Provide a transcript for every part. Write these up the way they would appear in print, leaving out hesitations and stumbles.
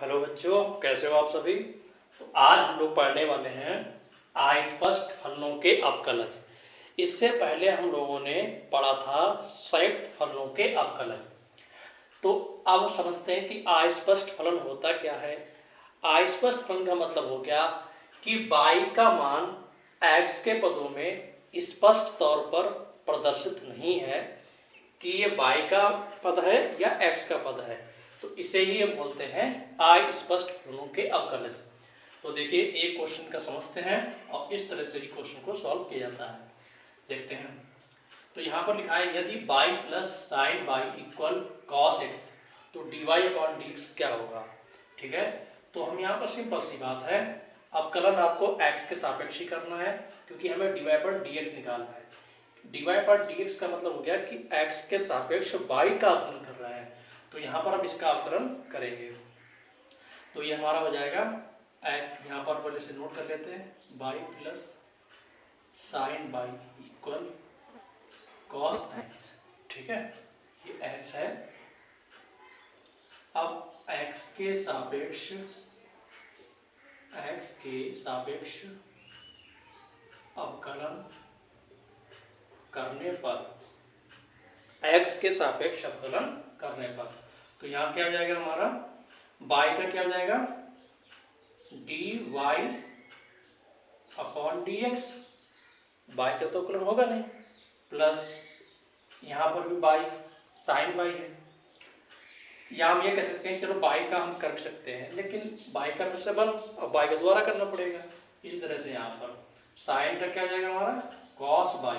Hello बच्चों, कैसे हो आप सभी। तो आज हम लोग पढ़ने वाले हैं अस्पष्ट फलनों के अवकलज। इससे पहले हम लोगों ने पढ़ा था संयुक्त फलनों के अवकलज। तो अब समझते हैं कि अस्पष्ट फलन होता क्या है। अस्पष्ट फलन का मतलब हो गया कि y का मान x के पदों में स्पष्ट तौर पर प्रदर्शित नहीं है कि ये y का पद है या x का पद है। तो इसे ही हम बोलते हैं अस्पष्ट फलनों के अवकलज। तो देखिए एक क्वेश्चन का समझते हैं और इस तरह से ही क्वेश्चन को सॉल्व किया जाता है। देखते हैं। तो यहाँ पर लिखा है यदि y plus sign y equal cos x तो dy अपॉन dx क्या होगा। ठीक है, तो हम यहाँ पर सिंपल सी बात है, अवकलन आपको x के सापेक्ष ही करना है क्योंकि हमें dy पर dx निकालना है। dy पर dx का मतलब हो गया कि x के सापेक्ष y का अवकलन कर रहा है, तो यहाँ पर हम इसका अवकलन करेंगे। तो ये हमारा हो जाएगा, यहाँ पर पहले से नोट कर लेते हैं, y plus sign y equal cos x। ठीक है, ये x है। अब x के सापेक्ष अवकलन करने पर, x के सापेक्ष अवकलन करने पर, तो यहाँ क्या हो जाएगा हमारा, y का क्या हो जाएगा, dy अपॉन dx, y का तो अवकलन होगा नहीं, प्लस यहाँ पर भी y साइन y है। या हम ये कह सकते हैं चलो y का हम कर सकते हैं, लेकिन y का फिर से बन और y का दोबारा करना पड़ेगा। इसी तरह से यहाँ पर साइन का क्या हो जाएगा हमारा, cos y,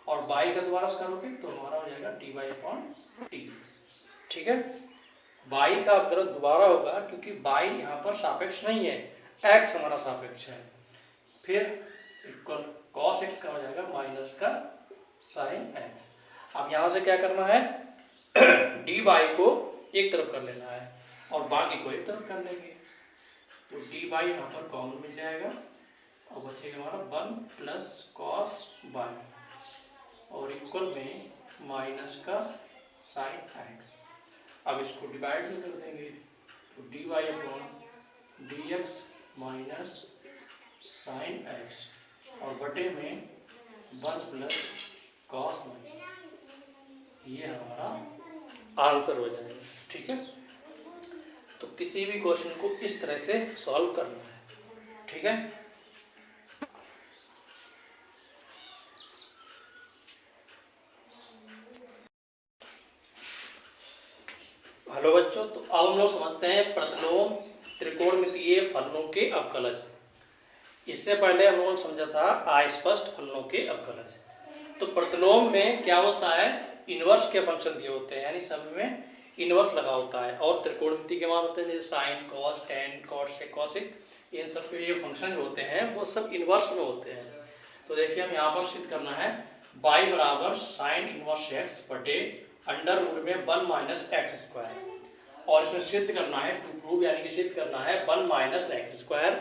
और y का दोबारा से करोगे तो हमारा हो जाएगा dy अपॉन dx। ठीक है, y का अवकलन दोबारा होगा क्योंकि y यहाँ पर सापेक्ष नहीं है, x हमारा सापेक्ष है। फिर इक्वल cos x का हो जाएगा माइनस का साइन x। अब यहाँ से क्या करना है, dy को एक तरफ कर लेना है और बाकी को एक तरफ कर लेंगे, तो dy यहाँ पर कॉमन मिल जाएगा और बचेगा हमारा 1 प्लस कॉस y और इक्वल में माइनस का साइन x। अब इसको डिवाइड भी कर देंगे, तो dy upon dx minus sine x और बटे में 1 प्लस कॉस y, ये हमारा आंसर हो जाएगा। ठीक है, तो किसी भी क्वेश्चन को इस तरह से सॉल्व करना है। ठीक है, हेलो बच्चों, तो अब हम लोग समझते हैं प्रतिलोम त्रिकोणमितीय फलनों के अवकलज। इससे पहले हम लोगों ने समझा था अस्पष्ट फलनों के अवकलज। तो प्रतिलोम में क्या होता है, इनवर्स के फंक्शन दिए होते हैं, यानी सब में इनवर्स लगा होता है, और त्रिकोणमिति के मान होते हैं जैसे sine cos tan cot sec cosec, इन सब के ये फंक्शन जो होते हैं वो सब इनवर्स में होते हैं। तो देखिए हम यहाँ पर सिद्ध करना है y बराबर साइन इनवर्स x बटे अंडर रूट में 1 माइनस एक्स स्क्वायर, और इसमें सिद्ध करना है टू प्रूव, यानी कि सिद्ध करना है 1 minus x square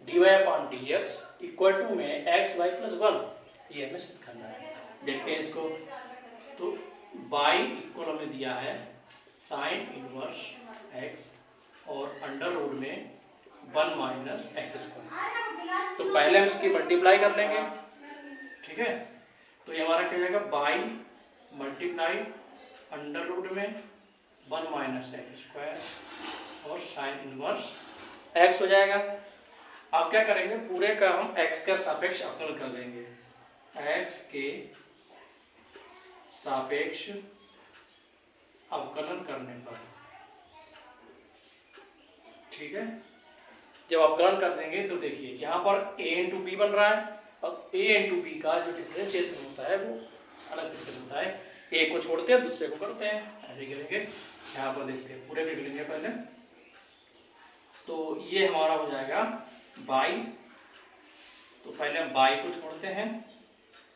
dy upon dx equal to में x y प्लस 1, ये हमें सिद्ध करना है। देखते हैं इसको। तो y इक्वल हमें दिया है साइन इनवर्स x और अंडर रूट में 1 माइनस एक्स स्क्वायर, तो पहले हम इसकी मल्टीप्लाई कर लेंगे। ठीक है, तो ये हमारा क्या हो जाएगा, y मल्टीप्लाई अंडर रूट में 1 माइनस एक्स स्क्वायर और साइन इनवर्स x हो जाएगा। अब क्या करेंगे, पूरे का हम x का सापेक्ष अवकलन कर देंगे, x के सापेक्ष अवकलन करने पर। ठीक है, जब अवकलन कर देंगे तो देखिए यहाँ पर a इंटू बी बन रहा है, और a इंटू बी का जो डिफरेंशिएशन होता है वो अलग तरीके होता है, एक को छोड़ते हैं दूसरे को करते हैं, ऐसे करेंगे। यहाँ पर देखते हैं, पूरे लिख लेंगे पहले। तो ये हमारा हो जाएगा y, तो पहले हम y को छोड़ते हैं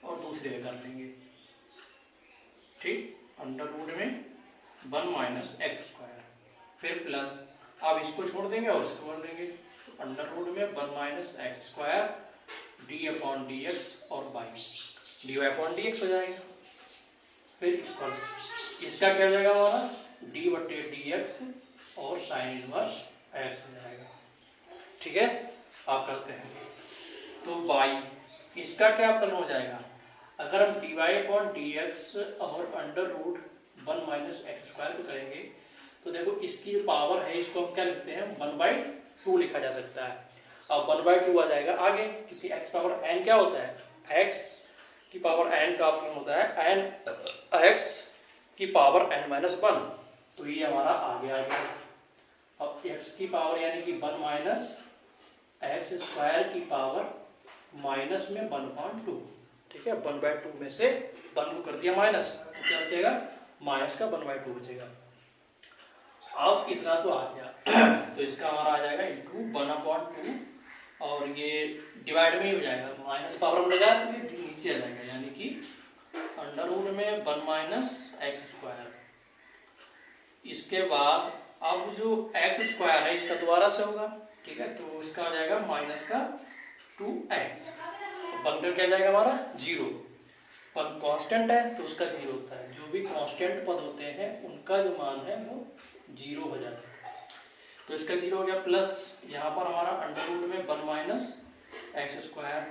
और दूसरे को कर लेंगे। ठीक, अंडर रूट में 1 माइनस एक्स स्क्वायर, फिर प्लस, अब इसको छोड़ देंगे और इसको कर देंगे, तो अंडर रूट में 1 minus x square D upon D x और बाई dy अपॉन dx हो जाएगा। फिर इक्वल इसका क्या हो जाएगा हमारा, d बटे dx और साइन इनवर्स एक्स हो जाएगा। ठीक है, आप करते हैं तो बाई इसका क्या अवकलन हो जाएगा, अगर हम dy अपॉन dx और under root 1 minus x square को करेंगे तो देखो इसकी जो पावर है इसको हम क्या लिखते हैं 1/2 लिखा जा सकता है। अब 1/2 आ जाएगा आगे, क्योंकि x पावर n क्या होता है, x की पावर n का अवकलन होता है n x की पावर n-1, तो ये हमारा आगे आ गया। अब x की पावर यानी कि 1 माइनस एक्स स्क्वायर की पावर माइनस में 1/2, ठीक है, 1/2 में से 1 को कर दिया माइनस, तो क्या बचेगा, माइनस का 1/2 बचेगा। अब इतना तो आ गया तो इसका हमारा आ जाएगा इंटू 1/2 और ये डिवाइड में ही हो जाएगा, माइनस पावर में लगाया तो ये नीचे आ जाएगा, यानी कि अंडर रूट में 1 माइनस एक्स स्क्वायर। इसके बाद अब जो एक्स स्क्वायर है इसका दोबारा से होगा, ठीक है, तो इसका आ जाएगा माइनस का 2x, बनकर क्या जाएगा हमारा 0, पर कांस्टेंट है तो उसका 0 होता है, जो भी कांस्टेंट पद होते हैं उनका जो मान है वो 0 हो जाता है। तो इसका 0 हो गया, प्लस यहाँ पर हमारा अंडर रूट में 1 माइनस एक्स स्क्वायर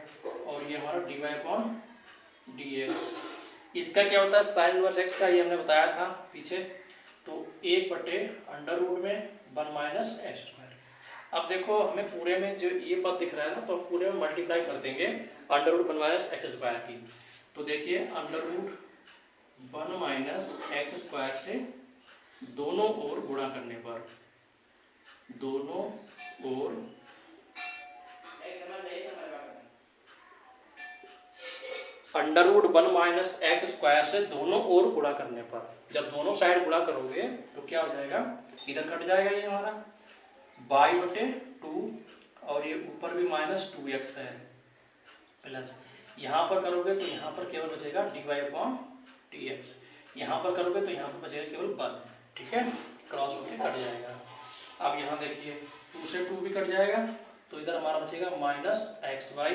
और ये हमारा dy अपॉन dx। इसका क्या होता है साइन इनवर्स x का, ये हमने बताया था पीछे, तो 1/अंडर रूट में 1 माइनस एक्स स्क्वायर। अब देखो हमें पूरे में जो ये पद दिख रहा है ना, तो पूरे में मल्टीप्लाई कर देंगे under root 1 minus x square की, तो देखिए under root 1 minus x square से दोनों ओर गुणा करने पर, दोनों ओर under root 1 minus x square से दोनों ओर गुणा करने पर, जब दोनों साइड गुणा करोगे तो क्या हो जाएगा, इधर कट जाएगा ये हमारा y/2 और ये ऊपर भी माइनस 2x है, प्लस यहाँ पर करोगे तो यहाँ पर केवल बचेगा dy अपॉन dx, यहाँ पर करोगे तो यहाँ पर बचेगा केवल 1, ठीक है, क्रॉस होके कट जाएगा। अब यहाँ देखिए 2 से 2 भी कट जाएगा, तो इधर हमारा बचेगा माइनस xy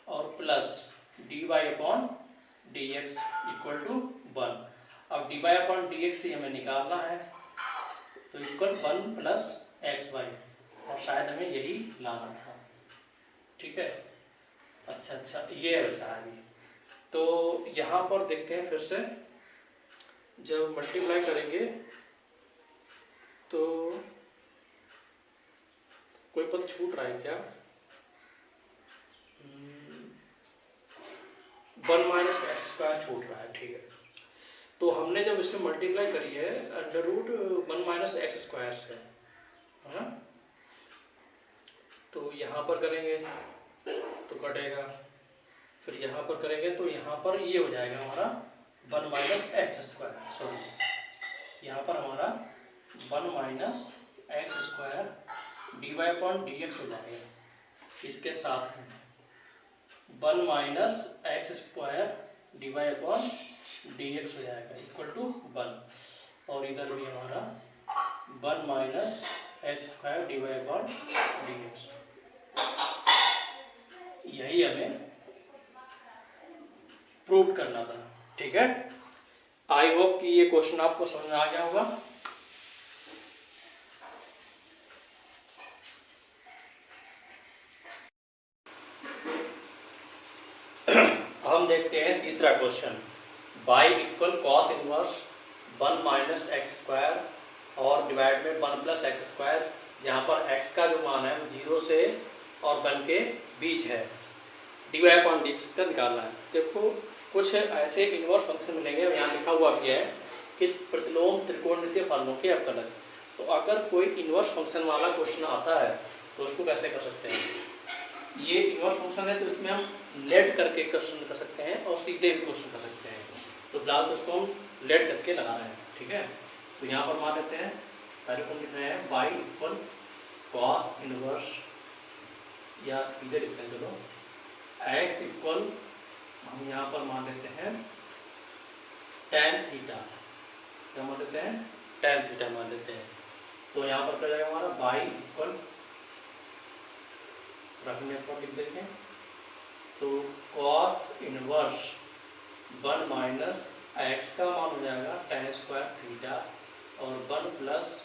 और plus dy upon dx equal to 1। अब dy अपॉन dx से हमें निकालना है, तो इक्वल 1 प्लस xy, और शायद हमें यही लाना था, ठीक है। अच्छा ये बचा अभी, तो यहाँ पर देखते हैं फिर से, जब मल्टीप्लाई करेंगे तो कोई पद छूट रहा है क्या, 1 माइनस एक्स स्क्वायर छूट रहा है, ठीक है। तो हमने जब इसमें मल्टीप्लाई करी है under root 1 minus x square से, है ना, तो यहाँ पर करेंगे तो कटेगा, फिर यहाँ पर करेंगे तो यहाँ पर ये हो जाएगा हमारा 1 माइनस एक्स स्क्वायर, सॉरी यहाँ पर हमारा 1 minus x square dy upon dx हो जाएगा, इसके साथ 1 minus x square dy upon dx हो जाएगा इक्वल टू 1, और इधर भी हमारा 1 minus x square dy upon dx, यही हमें प्रूव करना था, ठीक है। आई होप कि ये क्वेश्चन आपको समझ में आ गया होगा। हम देखते हैं तीसरा question, by equal cos inverse 1 minus x square और डिवाइड में 1 प्लस एक्स स्क्वायर, यहाँ पर x का जो मान है 0 से और 1 के बीच है, dy अपॉन dx इसका निकालना है। देखो कुछ ऐसे इनवर्स फंक्शन मिलेंगे, यहाँ लिखा हुआ भी है कि प्रतिलोम त्रिकोणमितीय फलनों के अवकलन। तो अगर कोई इनवर्स फंक्शन वाला क्वेश्चन आता है तो उसको कैसे कर सकते हैं, ये इनवर्स फंक्शन है तो इसमें हम लेट करके क्वेश्चन कर सकते हैं और सीधे भी क्वेश्चन कर सकते हैं, तो फिलहाल तो उसको हम लेट करके लगा रहे हैं, ठीक है। तो यहाँ पर मान लेते हैं, पहले को लिख रहे हैं बाई इक्वल कॉस इनवर्स, या सीधे लिखते हैं चलो, एक्स इक्वल हम यहाँ पर मान लेते हैं tan थीटा, क्या मान लेते हैं tan थीटा मान लेते हैं, तो यहाँ पर क्या जाएगा हमारा बाई इक्वल, रखने पर लिख देते हैं, तो कॉस इनवर्स 1 माइनस एक्स का मान हो जाएगा tan स्क्वायर थीटा और 1 प्लस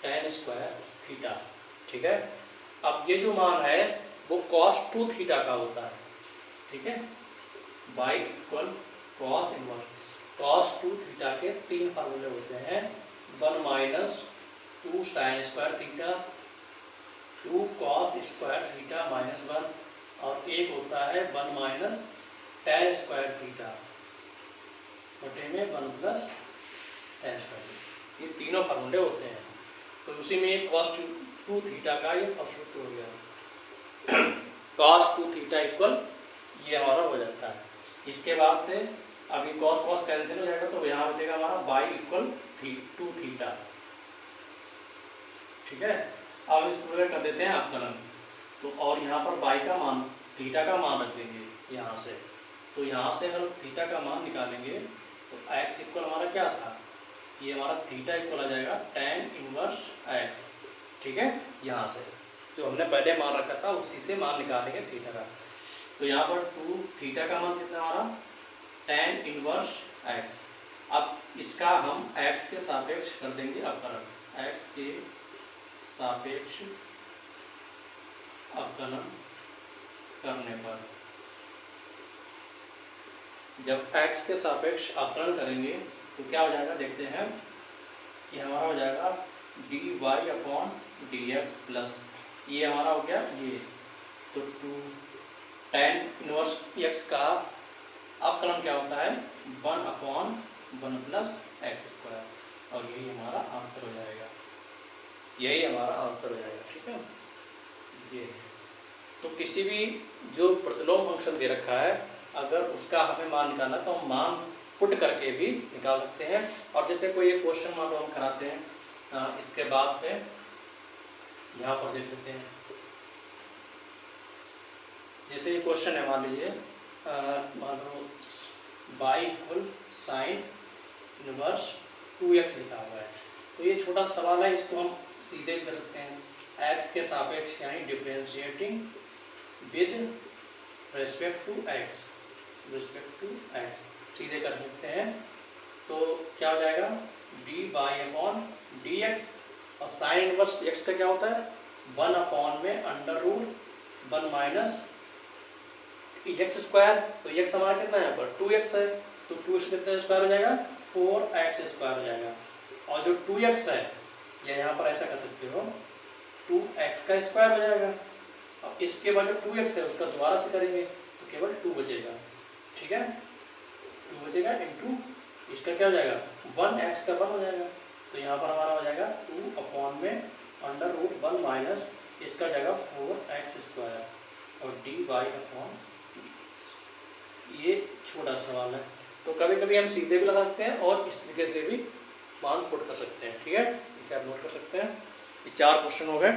tan स्क्वायर थीटा, ठीक है। अब ये जो मान है वो cos 2 थीटा का होता है, ठीक है। y equal cos inverse cos 2 theta के 3 फार्मूले होते हैं, 1 minus 2 sine square theta, 2 cos square theta minus 1, और एक होता है 1 माइनस tan स्क्वायर थीटा बटे में 1 प्लस tan स्क्वायर। ये तीनों फार्मूले होते हैं। तो उसी में एक cos 2 थीटा का ये फर्स्ट रूट हो गया cos 2 थीटा इक्वल ये हमारा हो जाता है। इसके बाद से अभी cos cos कैंसिल हो जाएगा, तो यहाँ बचेगा हमारा y इक्वल 2 थीटा, ठीक है। अब इस पूरे कर देते हैं अवकलन, तो और यहाँ पर y का मान थीटा का मान रख देंगे यहाँ से, तो यहाँ से हम थीटा का मान निकालेंगे तो x इक्वल हमारा क्या था, ये हमारा थीटा इक्वल आ जाएगा tan इनवर्स x, ठीक है। यहाँ से जो हमने पहले मान रखा था उसी से मान निकालेंगे थीटा का। तो यहाँ पर 2 थीटा का मान कितना हमारा tan इनवर्स x। अब इसका हम x के सापेक्ष कर देंगे अवकलन, x के सापेक्ष अवकलन करने पर, जब x के सापेक्ष अवकलन करेंगे तो क्या हो जाएगा देखते हैं कि हमारा हो जाएगा dy अपॉन dx प्लस ये हमारा हो गया ये, तो 2 tan इनवर्स x का अवकलन क्या होता है 1 अपॉन 1 प्लस एक्स स्क्वायर, और यही हमारा आंसर हो जाएगा, यही हमारा आंसर हो जाएगा, ठीक है। ये तो किसी भी जो प्रतिलोम फंक्शन दे रखा है अगर उसका हमें मान निकालना तो हम मान पुट करके भी निकाल सकते हैं। और जैसे कोई एक क्वेश्चन मान लो हम कराते हैं, इसके बाद से यहाँ पर देख लेते हैं। जैसे ये क्वेश्चन है, मान लीजिए मान लो y equal sine inverse 2x लिखा हुआ है, तो ये छोटा सवाल है, इसको हम सीधे कर सकते हैं x के सापेक्ष यानी differentiating with respect to x, सीधे कर सकते हैं। तो क्या हो जाएगा dy अपॉन dx, और साइन इनवर्स x का क्या होता है 1 अपॉन में under root 1 minus x square, तो x हमारा कितना है यहाँ पर 2x है, तो 2x कितना स्क्वायर हो जाएगा 4x स्क्वायर हो जाएगा, और जो 2x है या यहाँ पर ऐसा कर सकते हो 2x का स्क्वायर हो जाएगा। अब इसके बाद जो 2x है उसका दोबारा से करेंगे तो केवल 2 बचेगा, ठीक है। 2 बचेगा इंटू इसका क्या हो जाएगा 1x का 1 हो जाएगा, तो यहाँ पर हमारा हो जाएगा 2 अपॉन में अंडर रूट 1 माइनस इसका जाएगा 4x स्क्वायर, और dy अपॉन ये छोटा सवाल है। तो कभी कभी हम सीधे भी लगा सकते हैं और इस तरीके से भी मान पुट कर सकते हैं, ठीक है। इसे आप नोट कर सकते हैं। ये 4 क्वेश्चन हो गए।